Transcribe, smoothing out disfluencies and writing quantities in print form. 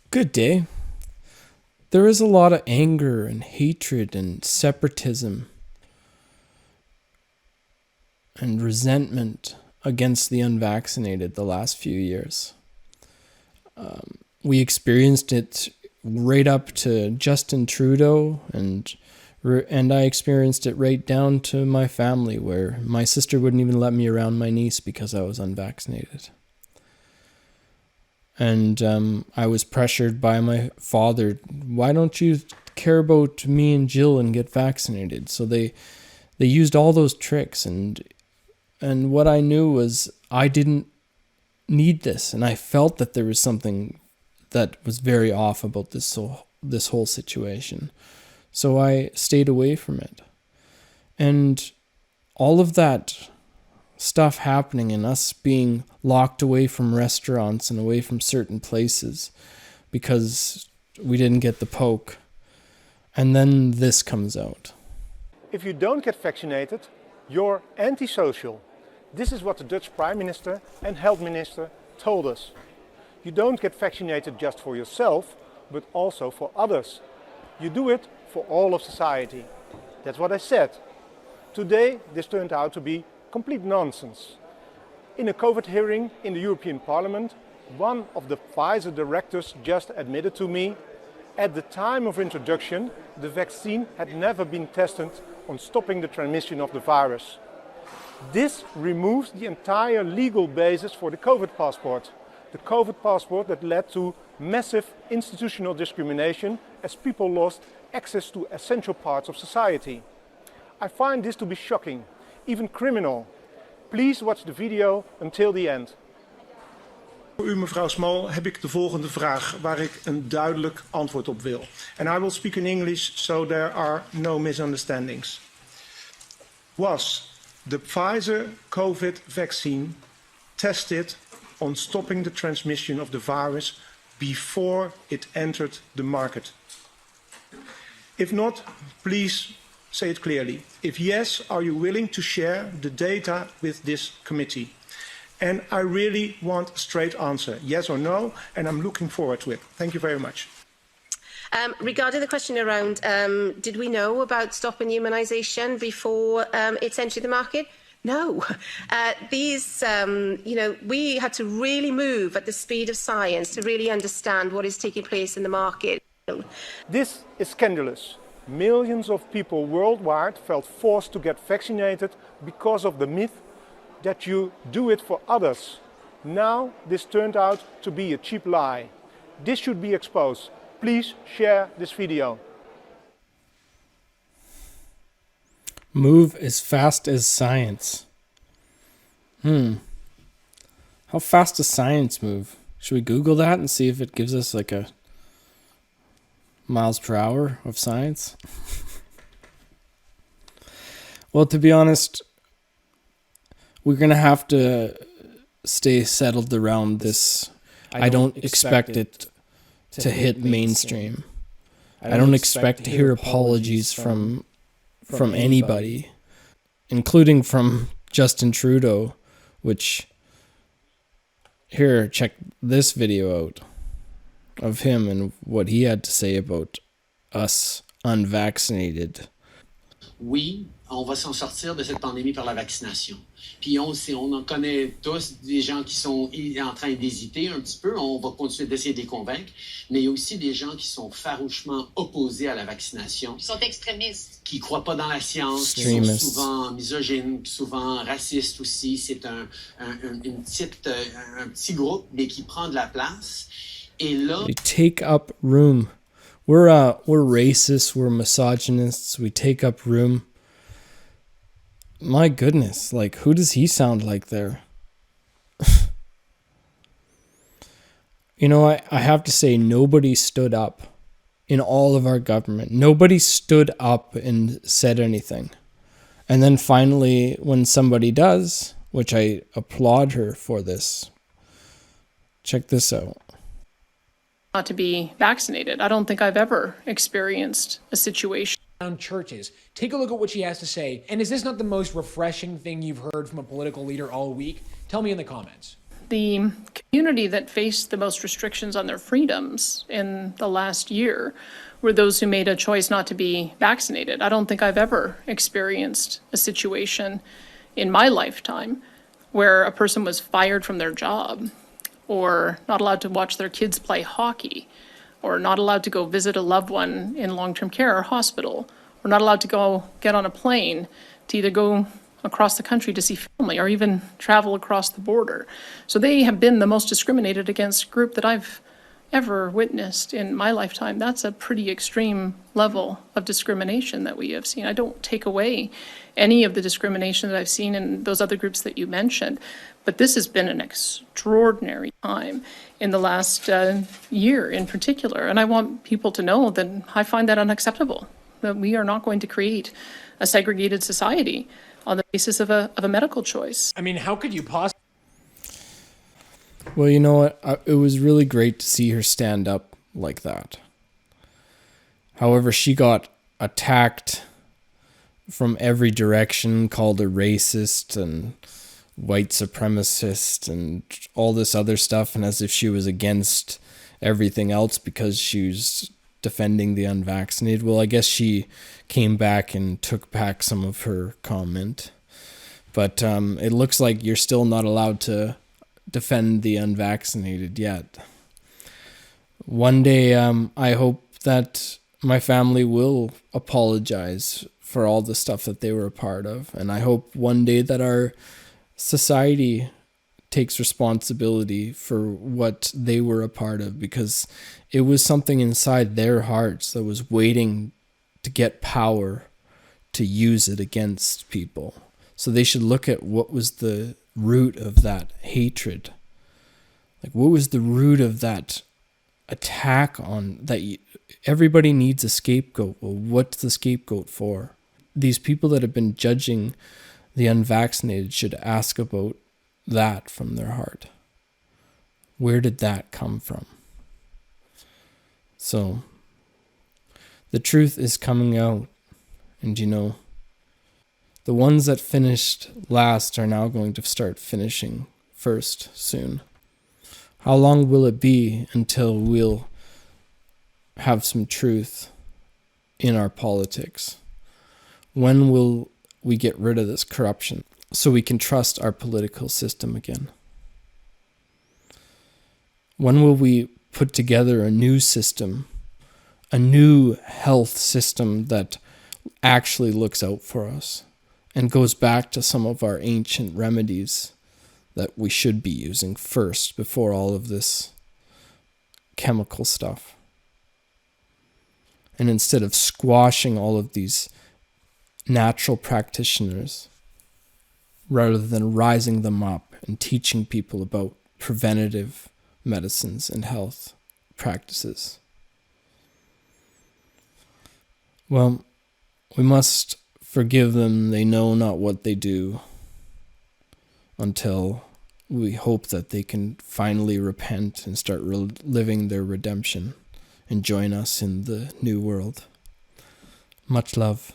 Good day. There is a lot of anger and hatred and separatism and resentment against the unvaccinated the last few years. We experienced it right up to Justin Trudeau, and I experienced it right down to my family, where my sister wouldn't even let me around my niece because I was unvaccinated. And I was pressured by my father, why don't you care about me and Jill and get vaccinated? So they used all those tricks, and what I knew was I didn't need this, and I felt that there was something that was very off about this whole situation. So I stayed away from it. And all of that stuff happening and us being locked away from restaurants and away from certain places because we didn't get the poke. And then this comes out. If you don't get vaccinated, you're antisocial. This is what the Dutch Prime Minister and Health Minister told us. You don't get vaccinated just for yourself, but also for others. You do it for all of society. That's what I said. Today, this turned out to be complete nonsense. In a COVID hearing in the European Parliament, one of the Pfizer directors just admitted to me, at the time of introduction, the vaccine had never been tested on stopping the transmission of the virus. This removes the entire legal basis for the COVID passport. The COVID passport that led to massive institutional discrimination as people lost access to essential parts of society. I find this to be shocking, even criminal. Please watch the video until the end. Voor u, mevrouw Small, heb ik de volgende vraag waar ik een duidelijk antwoord op wil. And I will speak in English so there are no misunderstandings. Was the Pfizer COVID vaccine tested on stopping the transmission of the virus before it entered the market? If not, please say it clearly. If yes, are you willing to share the data with this committee? And I really want a straight answer, yes or no, and I'm looking forward to it. Thank you very much. Regarding the question around, did we know about stopping immunisation before it's entered the market? No. We had to really move at the speed of science to really understand what is taking place in the market. This is scandalous. Millions of people worldwide felt forced to get vaccinated because of the myth that you do it for others. Now this turned out to be a cheap lie. This should be exposed. Please share this video. Move as fast as science. How fast does science move? Should we Google that and see if it gives us like a miles per hour of science? Well, to be honest, we're going to have to stay settled around this. I don't expect it to hit mainstream. I don't expect to hear apologies from anybody, including from Justin Trudeau, which, here, check this video out of him and what he had to say about us unvaccinated. Oui, on va s'en sortir de cette pandémie par la vaccination. Puis on en connaît tous des gens qui sont en train d'hésiter un petit peu. On va continuer d'essayer de les convaincre. Mais il y a aussi des gens qui sont farouchement opposés à la vaccination. Ils sont extrémistes. Qui ne croient pas dans la science, qui sont souvent misogynes, souvent racistes aussi. C'est un petit groupe, mais qui prend de la place. Et là... We take up room. We're racist, we're misogynists, we take up room. My goodness, like, who does he sound like there? You know, I have to say, nobody stood up in all of our government. Nobody stood up and said anything. And then finally, when somebody does, which I applaud her for this, check this out. Not to be vaccinated. I don't think I've ever experienced a situation. Churches. Take a look at what she has to say. And is this not the most refreshing thing you've heard from a political leader all week? Tell me in the comments. the community that faced the most restrictions on their freedoms in the last year were those who made a choice not to be vaccinated. I don't think I've ever experienced a situation in my lifetime where a person was fired from their job, or not allowed to watch their kids play hockey, or not allowed to go visit a loved one in long-term care or hospital, or not allowed to go get on a plane to either go across the country to see family or even travel across the border. So they have been the most discriminated against group that I've ever witnessed in my lifetime. That's a pretty extreme level of discrimination that we have seen. I don't take away any of the discrimination that I've seen in those other groups that you mentioned, but this has been an extraordinary time in the last year in particular. And I want people to know that I find that unacceptable, that we are not going to create a segregated society on the basis of a medical choice. I mean, how could you possibly? Well, you know what? It was really great to see her stand up like that. However, she got attacked from every direction, called a racist and white supremacist and all this other stuff, and as if she was against everything else because she was defending the unvaccinated. Well, I guess she came back and took back some of her comment. But it looks like you're still not allowed to defend the unvaccinated yet. One day, I hope that my family will apologize for all the stuff that they were a part of. And I hope one day that our society takes responsibility for what they were a part of, because it was something inside their hearts that was waiting to get power to use it against people. So they should look at what was the root of that hatred. Like, what was the root of that attack on that? Everybody needs a scapegoat. Well, what's the scapegoat for? These people that have been judging the unvaccinated should ask about that from their heart. Where did that come from? So the truth is coming out, and you know, the ones that finished last are now going to start finishing first soon. How long will it be until we'll have some truth in our politics? When will we get rid of this corruption so we can trust our political system again? When will we put together a new system, a new health system that actually looks out for us and goes back to some of our ancient remedies that we should be using first before all of this chemical stuff? And instead of squashing all of these natural practitioners, rather than rising them up and teaching people about preventative medicines and health practices. Well, we must forgive them. They know not what they do, until we hope that they can finally repent and start living their redemption and join us in the new world. Much love.